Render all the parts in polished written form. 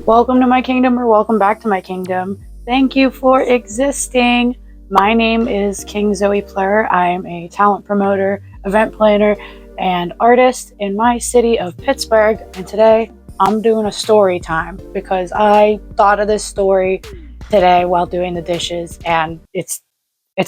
Welcome to my kingdom, or welcome back to my kingdom. Thank you for existing. My name is KingZoePLUR. I am a talent promoter, event planner, and artist in my city of Pittsburgh. And today I'm doing a story time because I thought of this story today while doing the dishes, and it's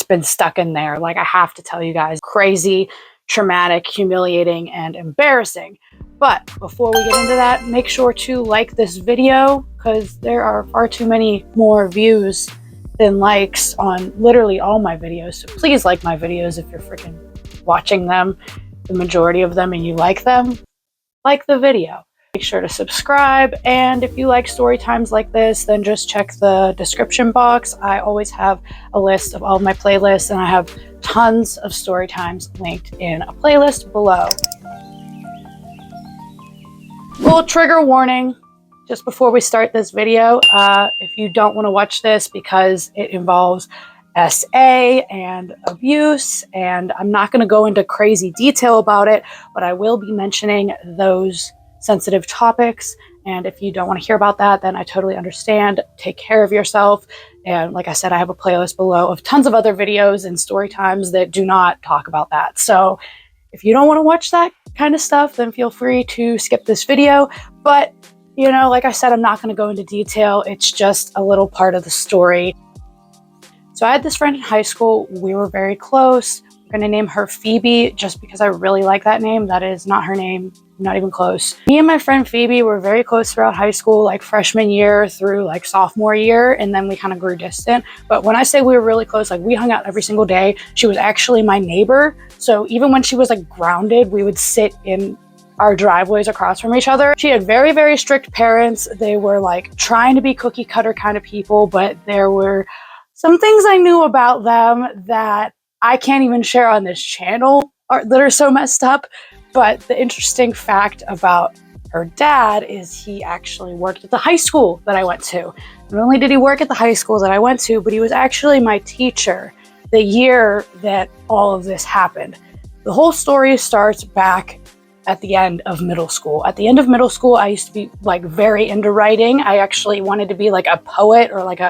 been stuck in there. Like, I have to tell you guys, crazy, traumatic, humiliating, and embarrassing. But before we get into that, make sure to like this video because there are far too many more views than likes on literally all my videos. So please like my videos if you're freaking watching them, the majority of them, and you like them. Like the video. Make sure to subscribe, and if you like story times like this, then just check the description box. I always have a list of all of my playlists, and I have tons of story times linked in a playlist below. Full trigger warning just before we start this video. If you don't want to watch this because it involves SA and abuse, and I'm not going to go into crazy detail about it, but I will be mentioning those sensitive topics. And if you don't want to hear about that, then I totally understand. Take care of yourself. And like I said, I have a playlist below of tons of other videos and story times that do not talk about that. So if you don't want to watch that kind of stuff, then feel free to skip this video. But, you know, like I said, I'm not going to go into detail. It's just a little part of the story. So I had this friend in high school. We were very close. I'm going to name her Phoebe just because I really like that name. That is not her name. Not even close. Me and my friend Phoebe were very close throughout high school, like freshman year through like sophomore year, and then we kind of grew distant. But when I say we were really close, like we hung out every single day. She was actually my neighbor. So even when she was like grounded, we would sit in our driveways across from each other. She had very, very strict parents. They were like trying to be cookie cutter kind of people, but there were some things I knew about them that I can't even share on this channel that are so messed up. But the interesting fact about her dad is he actually worked at the high school that I went to. Not only did he work at the high school that I went to, but he was actually my teacher the year that all of this happened. The whole story starts back at the end of middle school. At the end of middle school, I used to be like very into writing. I actually wanted to be like a poet or like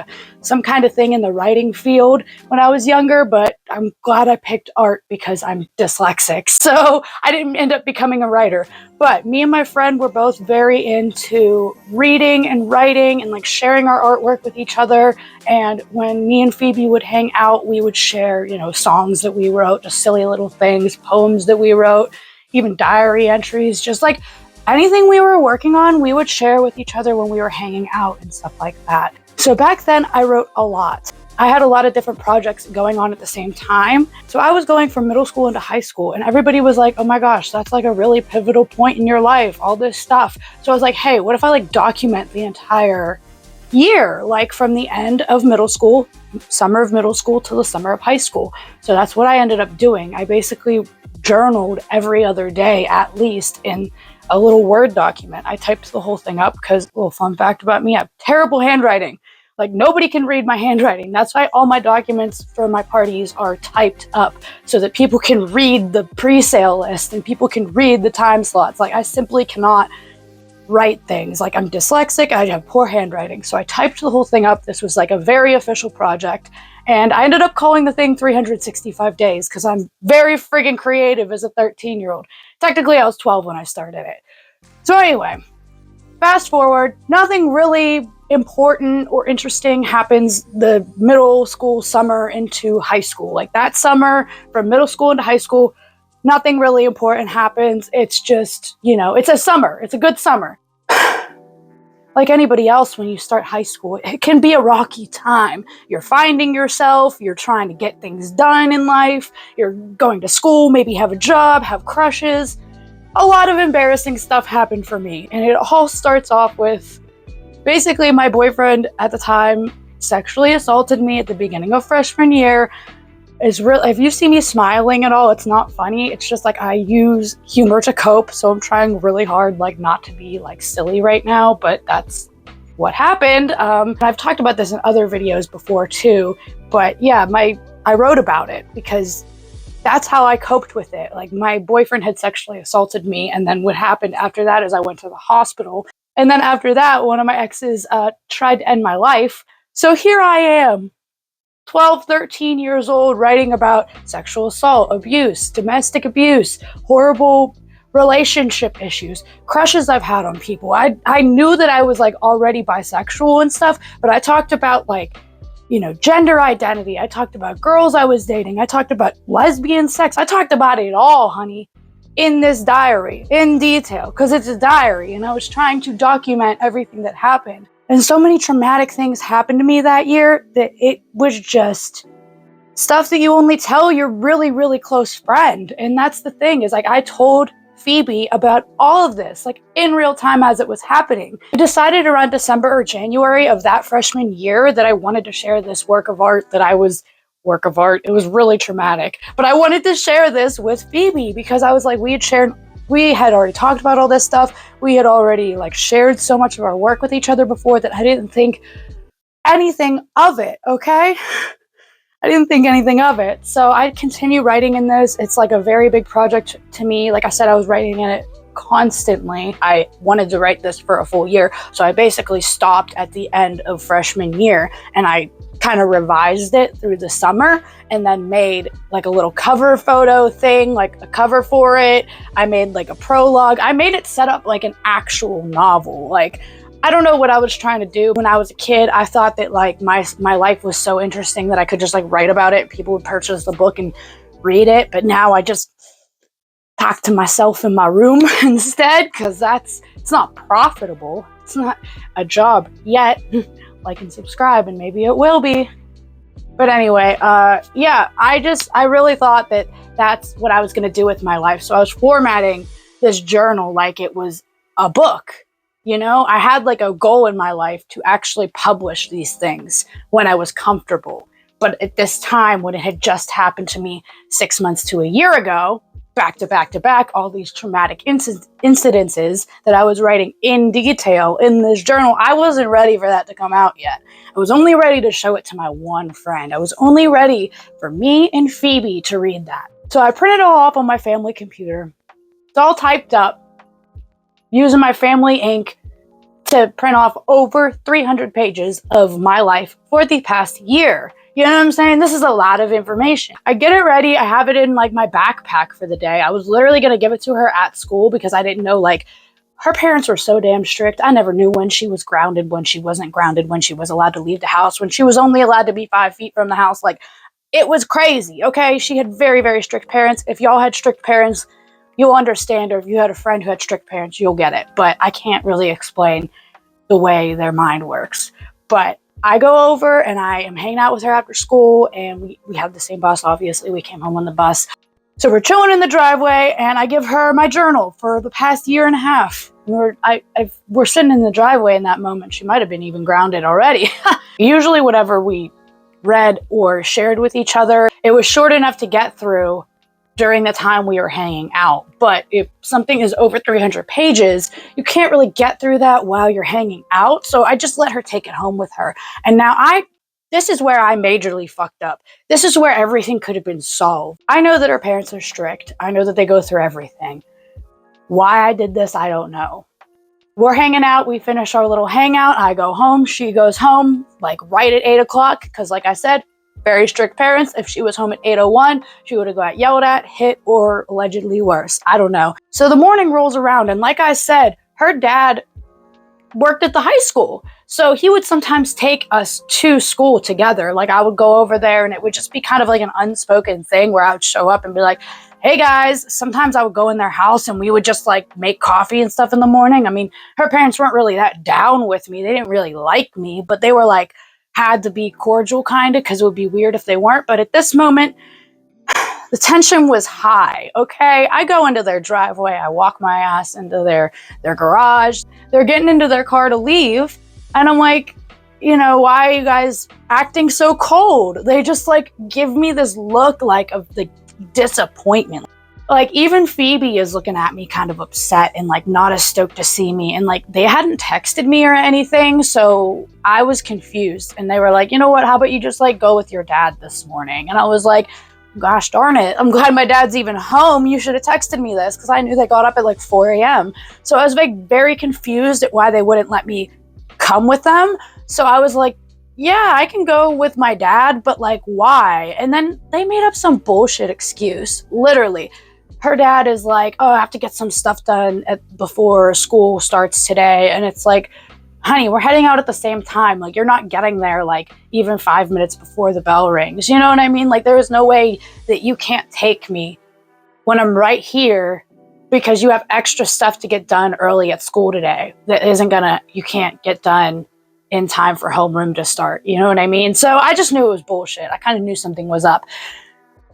some kind of thing in the writing field when I was younger, but I'm glad I picked art because I'm dyslexic. So I didn't end up becoming a writer. But me and my friend were both very into reading and writing and like sharing our artwork with each other. And when me and Phoebe would hang out, we would share, you know, songs that we wrote, just silly little things, poems that we wrote, even diary entries, just like anything we were working on, we would share with each other when we were hanging out and stuff like that. So back then I wrote a lot. I had a lot of different projects going on at the same time. So I was going from middle school into high school, and everybody was like, oh my gosh, that's like a really pivotal point in your life, all this stuff. So I was like, hey, what if I like document the entire year, like from the end of middle school, summer of middle school to the summer of high school. So that's what I ended up doing. I basically journaled every other day, at least, in a little Word document. I typed the whole thing up because, a little fun fact about me, I have terrible handwriting. Like, nobody can read my handwriting. That's why all my documents for my parties are typed up so that people can read the pre-sale list and people can read the time slots. Like, I simply cannot write things. Like, I'm dyslexic, I have poor handwriting. So I typed the whole thing up. This was like a very official project. And I ended up calling the thing 365 days because I'm very friggin' creative as a 13-year-old. Technically, I was 12 when I started it. So anyway, fast forward, nothing really important or interesting happens the middle school summer into high school. Like that summer from middle school into high school, nothing really important happens. It's just, you know, it's a summer. It's a good summer. Like anybody else, when you start high school, it can be a rocky time. You're finding yourself, you're trying to get things done in life, you're going to school, maybe have a job, have crushes. A lot of embarrassing stuff happened for me, and it all starts off with basically my boyfriend at the time sexually assaulted me at the beginning of freshman year. It's real. If you see me smiling at all, it's not funny. It's just like I use humor to cope. So I'm trying really hard, like not to be like silly right now, but that's what happened. I've talked about this in other videos before too, but yeah, I wrote about it because that's how I coped with it. Like my boyfriend had sexually assaulted me, and then what happened after that is I went to the hospital And then after that, one of my exes tried to end my life. So here I am, 12, 13 years old, writing about sexual assault, abuse, domestic abuse, horrible relationship issues, crushes I've had on people. I knew that I was like already bisexual and stuff, but I talked about like, you know, gender identity. I talked about girls I was dating. I talked about lesbian sex. I talked about it all, honey, in this diary, in detail, because it's a diary, and I was trying to document everything that happened. And so many traumatic things happened to me that year that it was just stuff that you only tell your really, really close friend. And that's the thing, is like, I told Phoebe about all of this, like in real time as it was happening. I decided around December or January of that freshman year that I wanted to share this work of art that I was it was really traumatic, but I wanted to share this with Phoebe because I was like, we had already talked about all this stuff. We had already like shared so much of our work with each other before that I didn't think anything of it, okay? I didn't think anything of it. So I continue writing in this. It's like a very big project to me. Like I said, I was writing in it constantly. I wanted to write this for a full year. So I basically stopped at the end of freshman year, and I kind of revised it through the summer and then made like a little cover photo thing, like a cover for it. I made like a prologue. I made it set up like an actual novel. Like, I don't know what I was trying to do. When I was a kid, I thought that like my life was so interesting that I could just like write about it. People would purchase the book and read it. But now I just talk to myself in my room instead, because it's not profitable. It's not a job yet. Like and subscribe, and maybe it will be. But anyway, yeah, I really thought that that's what I was going to do with my life. So I was formatting this journal like it was a book. You know, I had like a goal in my life to actually publish these things when I was comfortable. But at this time, when it had just happened to me 6 months to a year ago, back to back to back, all these traumatic incidences that I was writing in detail in this journal, I wasn't ready for that to come out yet. I was only ready to show it to my one friend. I was only ready for me and Phoebe to read that. So I printed it all off on my family computer. It's all typed up using my family ink to print off over 300 pages of my life for the past year. You know what I'm saying? This is a lot of information. I get it ready. I have it in like my backpack for the day. I was literally going to give it to her at school because I didn't know, like, her parents were so damn strict. I never knew when she was grounded, when she wasn't grounded, when she was allowed to leave the house, when she was only allowed to be 5 feet from the house. Like, it was crazy, okay? She had very, very strict parents. If y'all had strict parents, you'll understand, or if you had a friend who had strict parents, you'll get it. But I can't really explain the way their mind works. But I go over and I am hanging out with her after school, and we have the same bus, obviously. We came home on the bus. So we're chilling in the driveway, and I give her my journal for the past year and a half. We're sitting in the driveway in that moment. She might have been even grounded already. Usually whatever we read or shared with each other, it was short enough to get through during the time we were hanging out. But if something is over 300 pages, you can't really get through that while you're hanging out. So I just let her take it home with her. And now this is where I majorly fucked up. This is where everything could have been solved. I know that her parents are strict. I know that they go through everything. Why I did this, I don't know. We're hanging out. We finish our little hangout. I go home. She goes home like right at 8 o'clock. Because like I said, very strict parents. If she was home at 8:01, she would have got yelled at, hit, or allegedly worse. I don't know. So the morning rolls around, and like I said, her dad worked at the high school. So he would sometimes take us to school together. Like, I would go over there, and it would just be kind of like an unspoken thing where I would show up and be like, hey guys. Sometimes I would go in their house and we would just like make coffee and stuff in the morning. I mean, her parents weren't really that down with me. They didn't really like me, but they were like, had to be cordial kind of, because it would be weird if they weren't. But at this moment, the tension was high, okay? I go into their driveway. I walk my ass into their garage. They're getting into their car to leave. And I'm like, you know, why are you guys acting so cold? They just like give me this look like of the disappointment. Like, even Phoebe is looking at me kind of upset and like not as stoked to see me. And like, they hadn't texted me or anything. So I was confused. And they were like, you know what? How about you just like go with your dad this morning? And I was like, gosh darn it, I'm glad my dad's even home. You should have texted me this, because I knew they got up at like 4 a.m. So I was like very confused at why they wouldn't let me come with them. So I was like, yeah, I can go with my dad, but like, why? And then they made up some bullshit excuse. Literally, her dad is like, oh, I have to get some stuff done before school starts today. And it's like, honey, we're heading out at the same time. Like, you're not getting there like even 5 minutes before the bell rings. You know what I mean? Like, there is no way that you can't take me when I'm right here because you have extra stuff to get done early at school today that you can't get done in time for homeroom to start. You know what I mean? So I just knew it was bullshit. I kind of knew something was up,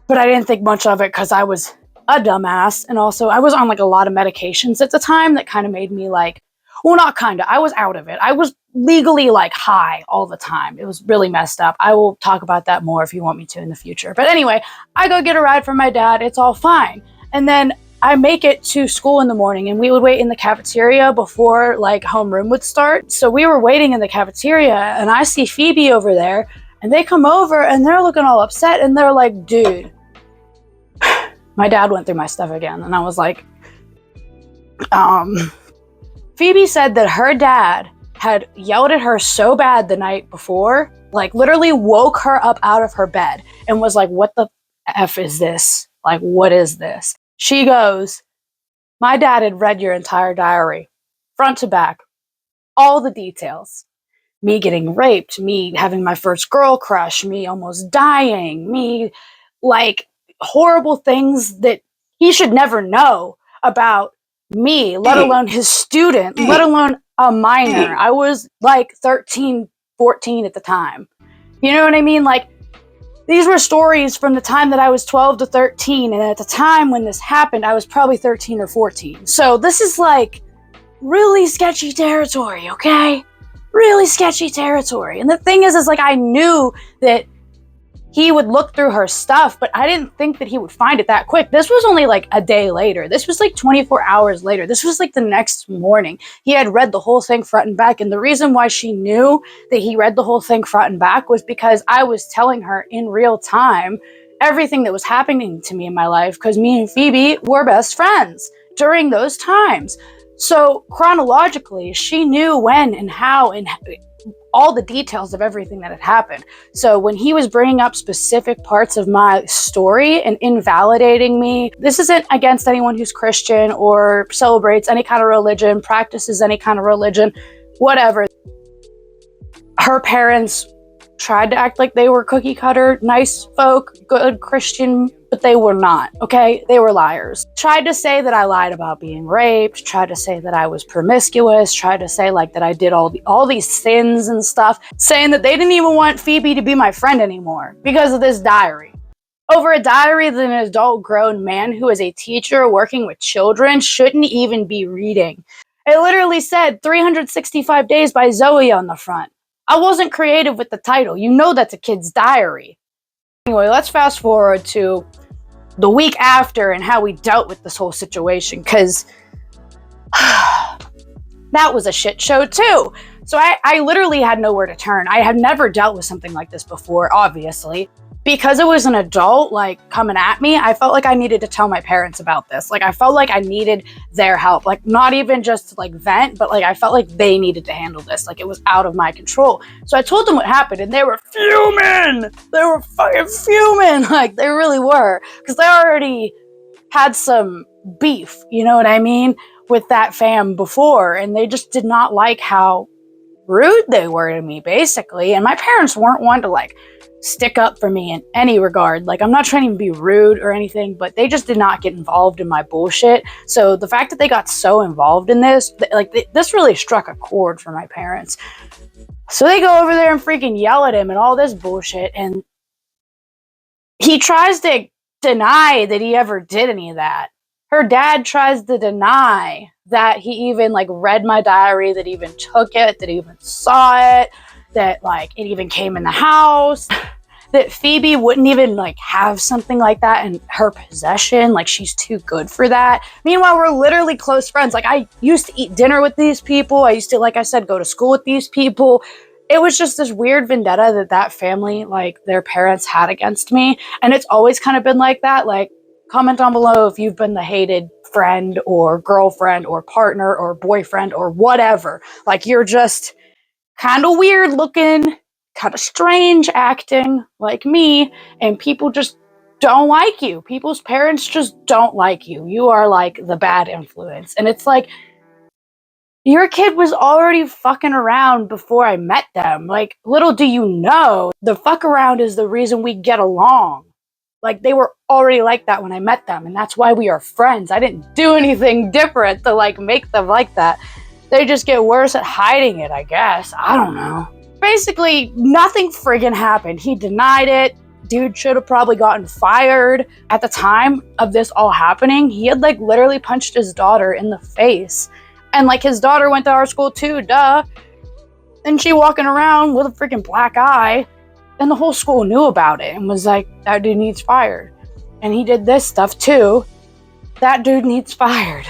but I didn't think much of it because I was a dumbass. And also I was on like a lot of medications at the time that kind of made me like, well, not kind of, I was out of it. I was legally like high all the time. It was really messed up. I will talk about that more if you want me to in the future. But anyway, I go get a ride from my dad. It's all fine. And then I make it to school in the morning, and we would wait in the cafeteria before like homeroom would start. So we were waiting in the cafeteria, and I see Phoebe over there, and they come over and they're looking all upset, and they're like, dude, my dad went through my stuff again. And I was like, Phoebe said that her dad had yelled at her so bad the night before, like literally woke her up out of her bed and was like, what the F is this? Like, what is this? She goes, my dad had read your entire diary, front to back, all the details. Me getting raped, me having my first girl crush, me almost dying, me like horrible things that he should never know about me, let alone his student, let alone a minor. I was like 13, 14 at the time. You know what I mean? Like, these were stories from the time that I was 12 to 13. And at the time when this happened, I was probably 13 or 14. So this is like really sketchy territory, okay? Really sketchy territory. And the thing is like, I knew that he would look through her stuff, but I didn't think that he would find it that quick. This was only like a day later. This was like 24 hours later. This was like the next morning. He had read the whole thing front and back. And the reason why she knew that he read the whole thing front and back was because I was telling her in real time everything that was happening to me in my life, because me and Phoebe were best friends during those times. So chronologically, she knew when and how and all the details of everything that had happened. So when he was bringing up specific parts of my story and invalidating me, this isn't against anyone who's Christian or celebrates any kind of religion, practices any kind of religion, whatever. Her parents tried to act like they were cookie cutter, nice folk, good Christian, but they were not, okay? They were liars. Tried to say that I lied about being raped, tried to say that I was promiscuous, tried to say like that I did all these sins and stuff, saying that they didn't even want Phoebe to be my friend anymore because of this diary. Over a diary that an adult grown man who is a teacher working with children shouldn't even be reading. It literally said 365 Days by Zoe on the front. I wasn't creative with the title. You know that's a kid's diary. Anyway, let's fast forward to the week after and how we dealt with this whole situation, because that was a shit show too. So I literally had nowhere to turn. I had never dealt with something like this before, obviously. Because it was an adult like coming at me, I felt like I needed to tell my parents about this. Like, I felt like I needed their help. Like, not even just to like vent, but like I felt like they needed to handle this. Like, it was out of my control. So I told them what happened, and they were fuming. They were fucking fuming. Like, they really were, because they already had some beef, you know what I mean, with that fam before, and they just did not like how rude they were to me, basically. And my parents weren't one to like stick up for me in any regard. Like, I'm not trying to be rude or anything, but they just did not get involved in my bullshit. So the fact that they got so involved in this, this really struck a chord for my parents. So they go over there and freaking yell at him and all this bullshit, and he tries to deny that he ever did any of that. Her dad tries to deny that he even like read my diary, that he even took it, that he even saw it, that like it even came in the house, that Phoebe wouldn't even like have something like that in her possession. Like, she's too good for that. Meanwhile, we're literally close friends. Like, I used to eat dinner with these people. I used to, like I said, go to school with these people. it was just this weird vendetta that that family, like their parents had against me. And it's always kind of been like that. Like, comment down below if you've been the hated friend or girlfriend or partner or boyfriend or whatever. Like, you're just kind of weird looking, kind of strange acting like me, and people just don't like you. People's parents just don't like you. You are like the bad influence. And it's like, your kid was already fucking around before I met them. Like, little do you know, the fuck around is the reason we get along. Like, they were already like that when I met them, and that's why we are friends. I didn't do anything different to, like, make them like that. They just get worse at hiding it, I guess. I don't know. Basically, nothing friggin' happened. He denied it. Dude should have probably gotten fired. At the time of this all happening, he had, like, literally punched his daughter in the face. And, like, his daughter went to our school too, duh. And she walking around with a freaking black eye. And the whole school knew about it and was like, that dude needs fired. And he did this stuff too. That dude needs fired.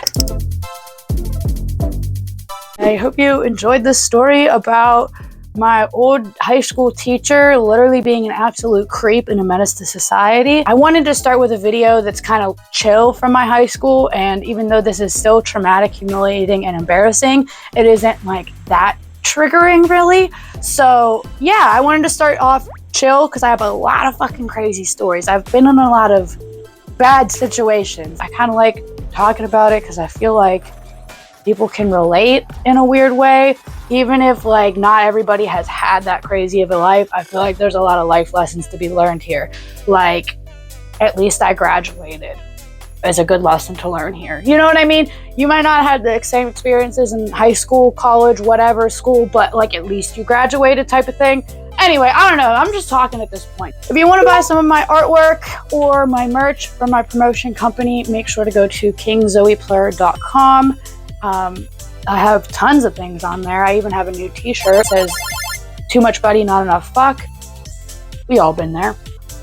I hope you enjoyed this story about my old high school teacher literally being an absolute creep and a menace to society. I wanted to start with a video that's kind of chill from my high school, and even though this is still traumatic, humiliating, and embarrassing, it isn't like that triggering really. So yeah, I wanted to start off chill because I have a lot of fucking crazy stories. I've been in a lot of bad situations. I kind of like talking about it because I feel like people can relate in a weird way. Even if like not everybody has had that crazy of a life, I feel like there's a lot of life lessons to be learned here. Like, at least I graduated is a good lesson to learn here. You know what I mean? You might not have the same experiences in high school, college, whatever school, but like at least you graduated type of thing. Anyway, I don't know. I'm just talking at this point. If you want to buy some of my artwork or my merch from my promotion company, make sure to go to KingZoePLUR.com. I have tons of things on there. I even have a new t-shirt that says, "Too much buddy, not enough fuck." We all been there.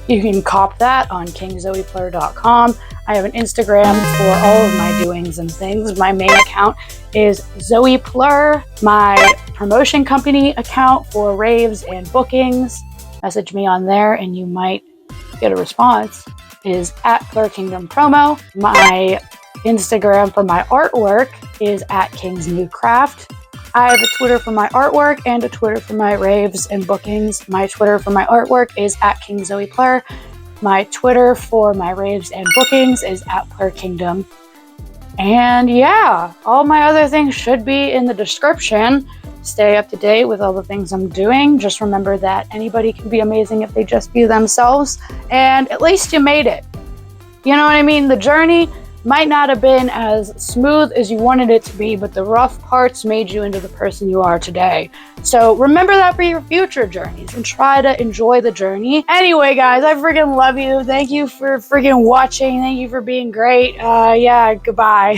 You can cop that on KingZoePLUR.com. I have an Instagram for all of my doings and things. My main account is Zoeplur. My promotion company account for raves and bookings, message me on there and you might get a response, is at PLURKingdomPromo. My Instagram for my artwork is at KingsNewCraft. I have a Twitter for my artwork and a Twitter for my raves and bookings. My Twitter for my artwork is at KingZoePLUR. My Twitter for my raves and bookings is at PLURKingdom. And yeah, all my other things should be in the description. Stay up to date with all the things I'm doing. Just remember that anybody can be amazing if they just be themselves. And at least you made it. You know what I mean? The journey might not have been as smooth as you wanted it to be, but the rough parts made you into the person you are today. So remember that for your future journeys and try to enjoy the journey. Anyway, guys, I freaking love you. Thank you for freaking watching. Thank you for being great. Yeah, goodbye.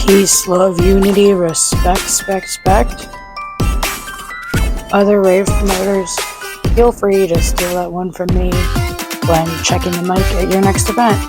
Peace, love, unity, respect, spect. Other rave promoters, feel free to steal that one from me when checking the mic at your next event.